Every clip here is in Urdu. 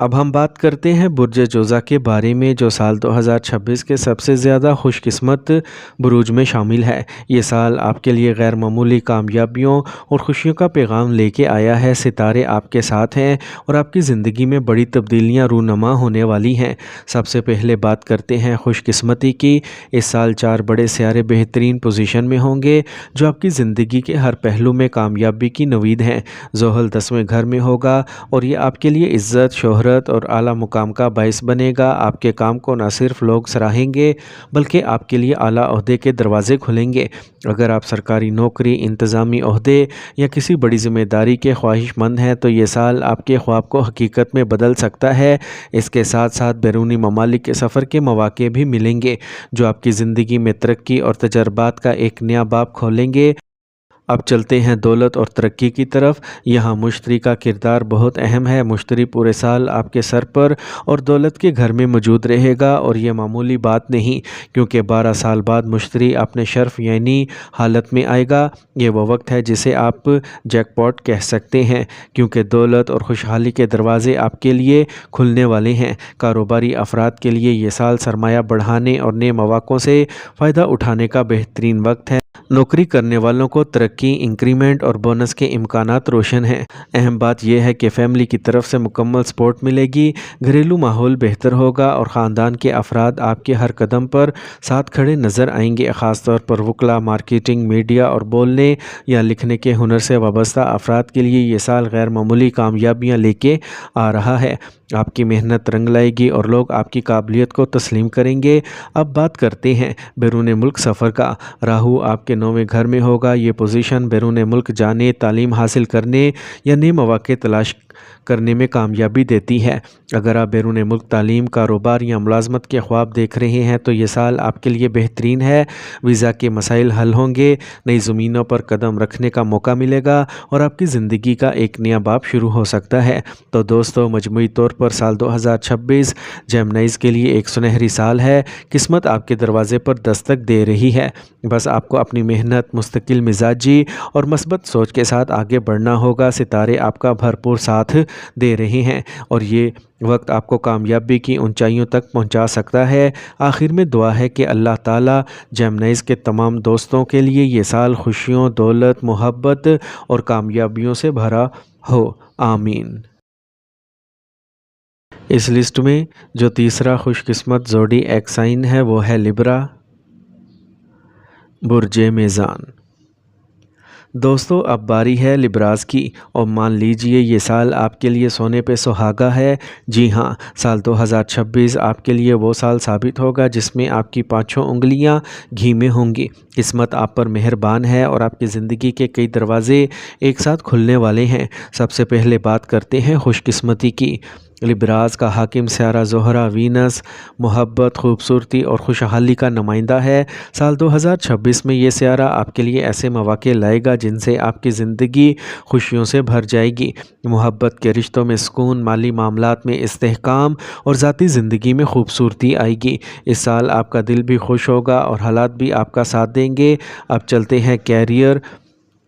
اب ہم بات کرتے ہیں برج جوزہ کے بارے میں، جو سال 2026 کے سب سے زیادہ خوش قسمت بروج میں شامل ہے۔ یہ سال آپ کے لیے غیر معمولی کامیابیوں اور خوشیوں کا پیغام لے کے آیا ہے۔ ستارے آپ کے ساتھ ہیں اور آپ کی زندگی میں بڑی تبدیلیاں رونما ہونے والی ہیں۔ سب سے پہلے بات کرتے ہیں خوش قسمتی کی۔ اس سال 4 بڑے سیارے بہترین پوزیشن میں ہوں گے، جو آپ کی زندگی کے ہر پہلو میں کامیابی کی نوید ہیں۔ زحل 10ویں گھر میں ہوگا اور یہ آپ کے لیے عزت، شہرت اور اعلیٰ مقام کا باعث بنے گا۔ آپ کے کام کو نہ صرف لوگ سراہیں گے بلکہ آپ کے لیے اعلیٰ عہدے کے دروازے کھلیں گے۔ اگر آپ سرکاری نوکری، انتظامی عہدے یا کسی بڑی ذمہ داری کے خواہش مند ہیں تو یہ سال آپ کے خواب کو حقیقت میں بدل سکتا ہے۔ اس کے ساتھ ساتھ بیرونی ممالک کے سفر کے مواقع بھی ملیں گے، جو آپ کی زندگی میں ترقی اور تجربات کا ایک نیا باب کھولیں گے۔ اب چلتے ہیں دولت اور ترقی کی طرف۔ یہاں مشتری کا کردار بہت اہم ہے۔ مشتری پورے سال آپ کے سر پر اور دولت کے گھر میں موجود رہے گا، اور یہ معمولی بات نہیں، کیونکہ 12 سال بعد مشتری اپنے شرف یعنی حالت میں آئے گا۔ یہ وہ وقت ہے جسے آپ جیک پاٹ کہہ سکتے ہیں، کیونکہ دولت اور خوشحالی کے دروازے آپ کے لیے کھلنے والے ہیں۔ کاروباری افراد کے لیے یہ سال سرمایہ بڑھانے اور نئے مواقعوں سے فائدہ اٹھانے کا بہترین وقت ہے۔ نوکری کرنے والوں کو ترقی، انکریمنٹ اور بونس کے امکانات روشن ہیں۔ اہم بات یہ ہے کہ فیملی کی طرف سے مکمل سپورٹ ملے گی، گھریلو ماحول بہتر ہوگا اور خاندان کے افراد آپ کے ہر قدم پر ساتھ کھڑے نظر آئیں گے۔ خاص طور پر وکلا، مارکیٹنگ، میڈیا اور بولنے یا لکھنے کے ہنر سے وابستہ افراد کے لیے یہ سال غیر معمولی کامیابیاں لے کے آ رہا ہے۔ آپ کی محنت رنگ لائے گی اور لوگ آپ کی قابلیت کو تسلیم کریں گے۔ اب بات کرتے ہیں بیرون ملک سفر کا۔ راہو آپ کے 9ویں گھر میں ہوگا۔ یہ پوزیشن بیرون ملک جانے، تعلیم حاصل کرنے یا نئے مواقع تلاش کرنے میں کامیابی دیتی ہے۔ اگر آپ بیرون ملک تعلیم، کاروبار یا ملازمت کے خواب دیکھ رہے ہیں تو یہ سال آپ کے لیے بہترین ہے۔ ویزا کے مسائل حل ہوں گے، نئی زمینوں پر قدم رکھنے کا موقع ملے گا اور آپ کی زندگی کا ایک نیا باب شروع ہو سکتا ہے۔ تو دوستو، مجموعی طور پر سال 2026 جیمنائز کے لیے ایک سنہری سال ہے۔ قسمت آپ کے دروازے پر دستک دے رہی ہے، بس آپ کو اپنی محنت، مستقل مزاجی اور مثبت سوچ کے ساتھ آگے بڑھنا ہوگا۔ ستارے آپ کا بھرپور ساتھ دے رہے ہیں اور یہ وقت آپ کو کامیابی کی اونچائیوں تک پہنچا سکتا ہے۔ آخر میں دعا ہے کہ اللہ تعالیٰ جیمنائز کے تمام دوستوں کے لیے یہ سال خوشیوں، دولت، محبت اور کامیابیوں سے بھرا ہو۔ آمین۔ اس لسٹ میں جو تیسرا خوش قسمت زوڈی ایک سائن ہے وہ ہے لبرا، برج میزان۔ دوستو، اب باری ہے لبراز کی، اور مان لیجئے یہ سال آپ کے لیے سونے پہ سہاگا ہے۔ جی ہاں، سال 2026 آپ کے لیے وہ سال ثابت ہوگا جس میں آپ کی 5 انگلیاں گھی میں ہوں گی۔ قسمت آپ پر مہربان ہے اور آپ کی زندگی کے کئی دروازے ایک ساتھ کھلنے والے ہیں۔ سب سے پہلے بات کرتے ہیں خوش قسمتی کی۔ لبراز کا حاکم سیارہ زہرہ وینس محبت، خوبصورتی اور خوشحالی کا نمائندہ ہے۔ سال 2026 میں یہ سیارہ آپ کے لیے ایسے مواقع لائے گا جن سے آپ کی زندگی خوشیوں سے بھر جائے گی۔ محبت کے رشتوں میں سکون، مالی معاملات میں استحکام اور ذاتی زندگی میں خوبصورتی آئے گی۔ اس سال آپ کا دل بھی خوش ہوگا اور حالات بھی آپ کا ساتھ دیں گے۔ اب چلتے ہیں کیریئر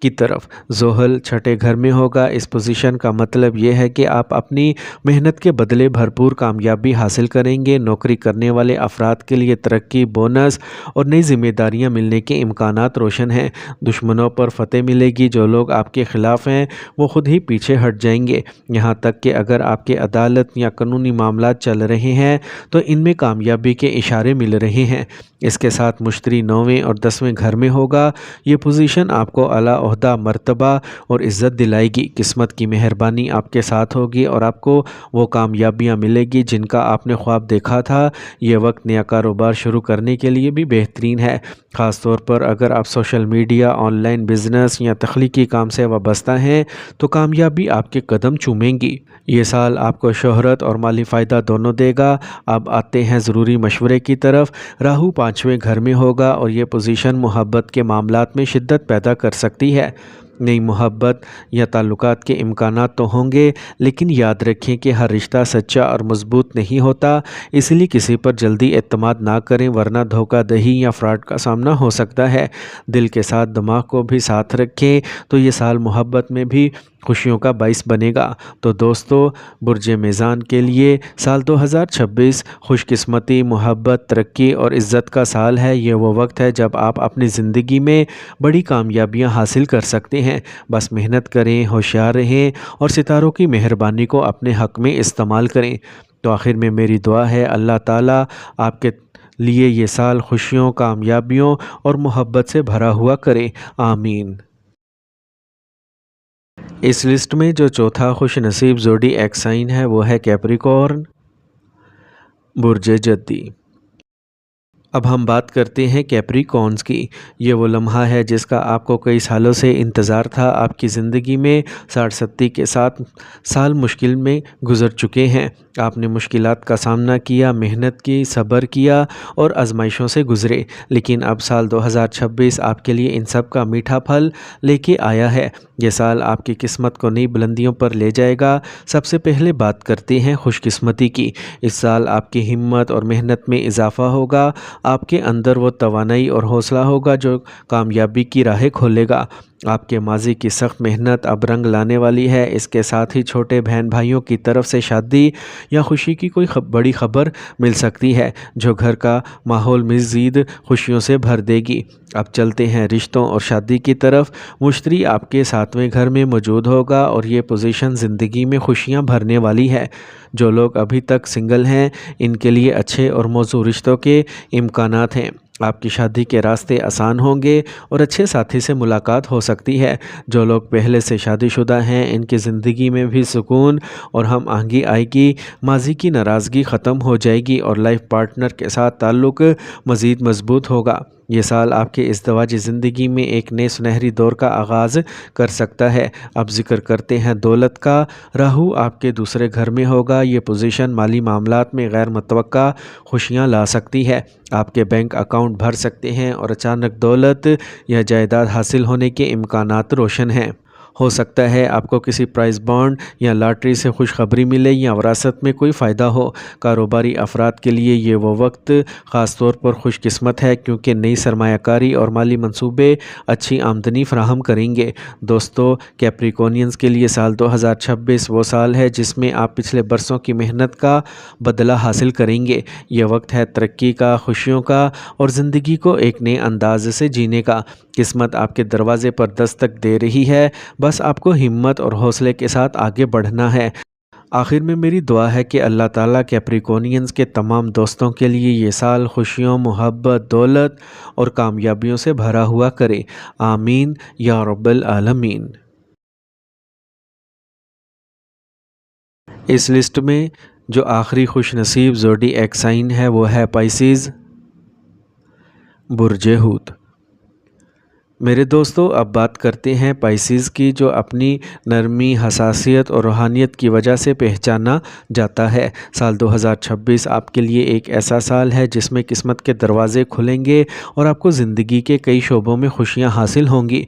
کی طرف۔ زحل 6 گھر میں ہوگا۔ اس پوزیشن کا مطلب یہ ہے کہ آپ اپنی محنت کے بدلے بھرپور کامیابی حاصل کریں گے۔ نوکری کرنے والے افراد کے لیے ترقی، بونس اور نئی ذمہ داریاں ملنے کے امکانات روشن ہیں۔ دشمنوں پر فتح ملے گی۔ جو لوگ آپ کے خلاف ہیں وہ خود ہی پیچھے ہٹ جائیں گے۔ یہاں تک کہ اگر آپ کے عدالت یا قانونی معاملات چل رہے ہیں تو ان میں کامیابی کے اشارے مل رہے ہیں۔ اس کے ساتھ مشتری 9ویں اور 10ویں گھر میں ہوگا۔ یہ پوزیشن آپ کو اعلیٰ عہدہ، مرتبہ اور عزت دلائے گی۔ قسمت کی مہربانی آپ کے ساتھ ہوگی اور آپ کو وہ کامیابیاں ملے گی جن کا آپ نے خواب دیکھا تھا۔ یہ وقت نیا کاروبار شروع کرنے کے لیے بھی بہترین ہے، خاص طور پر اگر آپ social media, on line business یا تخلیقی کام سے وابستہ ہیں تو کامیابی آپ کے قدم چومیں گی۔ یہ سال آپ کو شہرت اور مالی فائدہ دونوں دے گا۔ اب آتے ہیں ضروری مشورے کی طرف۔ راہو 5ویں گھر میں ہوگا اور یہ پوزیشن محبت کے معاملات میں شدت پیدا کر سکتی ہے۔ نئی محبت یا تعلقات کے امکانات تو ہوں گے، لیکن یاد رکھیں کہ ہر رشتہ سچا اور مضبوط نہیں ہوتا، اس لیے کسی پر جلدی اعتماد نہ کریں ورنہ دھوکہ دہی یا فراڈ کا سامنا ہو سکتا ہے۔ دل کے ساتھ دماغ کو بھی ساتھ رکھیں تو یہ سال محبت میں بھی خوشیوں کا باعث بنے گا۔ تو دوستو، برج میزان کے لیے سال 2026 خوش قسمتی، محبت، ترقی اور عزت کا سال ہے۔ یہ وہ وقت ہے جب آپ اپنی زندگی میں بڑی کامیابیاں حاصل کر سکتے ہیں۔ بس محنت کریں، ہوشیار رہیں اور ستاروں کی مہربانی کو اپنے حق میں استعمال کریں۔ تو آخر میں میری دعا ہے اللہ تعالیٰ آپ کے لیے یہ سال خوشیوں، کامیابیوں اور محبت سے بھرا ہوا کرے، آمین۔ اس لسٹ میں جو چوتھا خوش نصیب زوڈی ایک سائن ہے وہ ہے کیپریکورن، برج جدی۔ اب ہم بات کرتے ہیں کیپریکورنز کی۔ یہ وہ لمحہ ہے جس کا آپ کو کئی سالوں سے انتظار تھا۔ آپ کی زندگی میں 60 کے 7 سال مشکل میں گزر چکے ہیں۔ آپ نے مشکلات کا سامنا کیا، محنت کی، صبر کیا اور آزمائشوں سے گزرے، لیکن اب سال 2026 آپ کے لیے ان سب کا میٹھا پھل لے کے آیا ہے۔ یہ سال آپ کی قسمت کو نئی بلندیوں پر لے جائے گا۔ سب سے پہلے بات کرتے ہیں خوش قسمتی کی۔ اس سال آپ کی ہمت اور محنت میں اضافہ ہوگا۔ آپ کے اندر وہ توانائی اور حوصلہ ہوگا جو کامیابی کی راہیں کھولے گا۔ آپ کے ماضی کی سخت محنت اب رنگ لانے والی ہے۔ اس کے ساتھ ہی چھوٹے بہن بھائیوں کی طرف سے شادی یا خوشی کی کوئی بڑی خبر مل سکتی ہے جو گھر کا ماحول مزید خوشیوں سے بھر دے گی۔ اب چلتے ہیں رشتوں اور شادی کی طرف۔ مشتری آپ کے 7ویں گھر میں موجود ہوگا اور یہ پوزیشن زندگی میں خوشیاں بھرنے والی ہے۔ جو لوگ ابھی تک سنگل ہیں ان کے لیے اچھے اور موزوں رشتوں کے امکانات ہیں۔ آپ کی شادی کے راستے آسان ہوں گے اور اچھے ساتھی سے ملاقات ہو سکتی ہے۔ جو لوگ پہلے سے شادی شدہ ہیں ان کی زندگی میں بھی سکون اور ہم آہنگی آئے گی۔ ماضی کی ناراضگی ختم ہو جائے گی اور لائف پارٹنر کے ساتھ تعلق مزید مضبوط ہوگا۔ یہ سال آپ کے ازدواجی زندگی میں ایک نئے سنہری دور کا آغاز کر سکتا ہے۔ اب ذکر کرتے ہیں دولت کا۔ راہو آپ کے 2 گھر میں ہوگا۔ یہ پوزیشن مالی معاملات میں غیر متوقع خوشیاں لا سکتی ہے۔ آپ کے بینک اکاؤنٹ بھر سکتے ہیں اور اچانک دولت یا جائیداد حاصل ہونے کے امکانات روشن ہیں۔ ہو سکتا ہے آپ کو کسی پرائز بانڈ یا لاٹری سے خوشخبری ملے یا وراثت میں کوئی فائدہ ہو۔ کاروباری افراد کے لیے یہ وہ وقت خاص طور پر خوش قسمت ہے کیونکہ نئی سرمایہ کاری اور مالی منصوبے اچھی آمدنی فراہم کریں گے۔ دوستو، کیپریکورنز کے لیے سال 2026 وہ سال ہے جس میں آپ پچھلے برسوں کی محنت کا بدلہ حاصل کریں گے۔ یہ وقت ہے ترقی کا، خوشیوں کا اور زندگی کو ایک نئے انداز سے جینے کا۔ قسمت آپ کے دروازے پر دستک دے رہی ہے، بس آپ کو ہمت اور حوصلے کے ساتھ آگے بڑھنا ہے۔ آخر میں میری دعا ہے کہ اللہ تعالیٰ کیپریکورنز کے تمام دوستوں کے لیے یہ سال خوشیوں، محبت، دولت اور کامیابیوں سے بھرا ہوا کرے، آمین یا رب العالمین۔ اس لسٹ میں جو آخری خوش نصیب زوڈی ایک سائن ہے وہ ہے پائسیز، برج حوت۔ میرے دوستو، اب بات کرتے ہیں پائسیز کی جو اپنی نرمی، حساسیت اور روحانیت کی وجہ سے پہچانا جاتا ہے۔ سال 2026 آپ کے لیے ایک ایسا سال ہے جس میں قسمت کے دروازے کھلیں گے اور آپ کو زندگی کے کئی شعبوں میں خوشیاں حاصل ہوں گی۔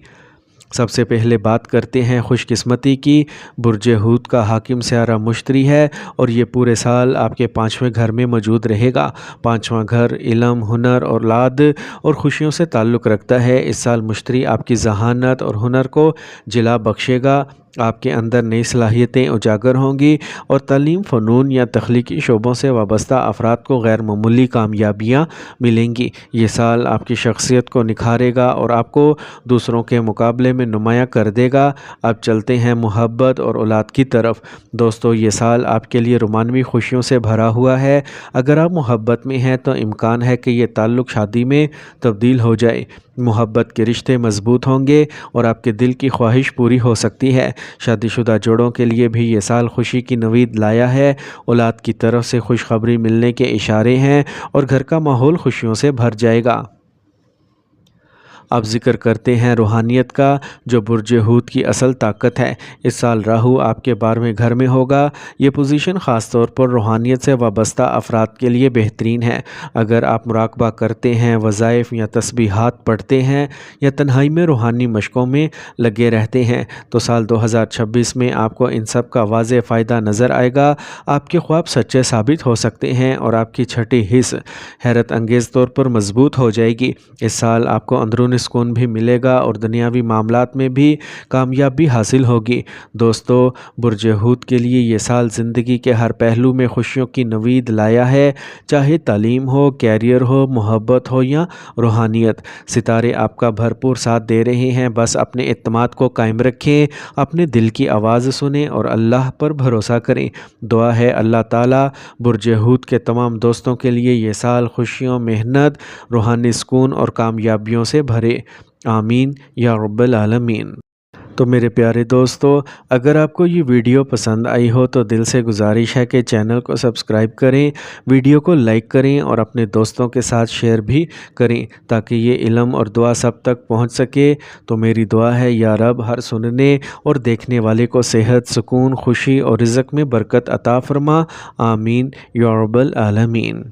سب سے پہلے بات کرتے ہیں خوش قسمتی کی۔ برج حوت کا حاکم سیارہ مشتری ہے اور یہ پورے سال آپ کے 5ویں گھر میں موجود رہے گا۔ 5واں گھر علم، ہنر، اولاد اور خوشیوں سے تعلق رکھتا ہے۔ اس سال مشتری آپ کی ذہانت اور ہنر کو جلا بخشے گا۔ آپ کے اندر نئی صلاحیتیں اجاگر ہوں گی اور تعلیم، فنون یا تخلیقی شعبوں سے وابستہ افراد کو غیر معمولی کامیابیاں ملیں گی۔ یہ سال آپ کی شخصیت کو نکھارے گا اور آپ کو دوسروں کے مقابلے میں نمایاں کر دے گا۔ اب چلتے ہیں محبت اور اولاد کی طرف۔ دوستو، یہ سال آپ کے لیے رومانوی خوشیوں سے بھرا ہوا ہے۔ اگر آپ محبت میں ہیں تو امکان ہے کہ یہ تعلق شادی میں تبدیل ہو جائے۔ محبت کے رشتے مضبوط ہوں گے اور آپ کے دل کی خواہش پوری ہو سکتی ہے۔ شادی شدہ جوڑوں کے لیے بھی یہ سال خوشی کی نوید لایا ہے۔ اولاد کی طرف سے خوشخبری ملنے کے اشارے ہیں اور گھر کا ماحول خوشیوں سے بھر جائے گا۔ آپ ذکر کرتے ہیں روحانیت کا، جو برج ہود کی اصل طاقت ہے۔ اس سال راہو آپ کے 12ویں گھر میں ہوگا۔ یہ پوزیشن خاص طور پر روحانیت سے وابستہ افراد کے لیے بہترین ہے۔ اگر آپ مراقبہ کرتے ہیں، وظائف یا تسبیحات پڑھتے ہیں یا تنہائی میں روحانی مشقوں میں لگے رہتے ہیں تو سال 2026 میں آپ کو ان سب کا واضح فائدہ نظر آئے گا۔ آپ کے خواب سچے ثابت ہو سکتے ہیں اور آپ کی چھٹی حص حیرت انگیز طور پر مضبوط ہو جائے گی۔ اس سال آپ کو اندرونی سکون بھی ملے گا اور دنیاوی معاملات میں بھی کامیابی حاصل ہوگی۔ دوستو، برج ہود کے لیے یہ سال زندگی کے ہر پہلو میں خوشیوں کی نوید لایا ہے، چاہے تعلیم ہو، کیریئر ہو، محبت ہو یا روحانیت۔ ستارے آپ کا بھرپور ساتھ دے رہے ہیں، بس اپنے اعتماد کو قائم رکھیں، اپنے دل کی آواز سنیں اور اللہ پر بھروسہ کریں۔ دعا ہے اللہ تعالیٰ برج ہود کے تمام دوستوں کے لیے یہ سال خوشیوں، محنت، روحانی سکون اور کامیابیوں سے بھرے۔ آمین یا رب العالمین۔ تو میرے پیارے دوستو، اگر آپ کو یہ ویڈیو پسند آئی ہو تو دل سے گزارش ہے کہ چینل کو سبسکرائب کریں، ویڈیو کو لائک کریں اور اپنے دوستوں کے ساتھ شیئر بھی کریں تاکہ یہ علم اور دعا سب تک پہنچ سکے۔ تو میری دعا ہے یا رب ہر سننے اور دیکھنے والے کو صحت، سکون، خوشی اور رزق میں برکت عطا فرما۔ آمین یا رب العالمین۔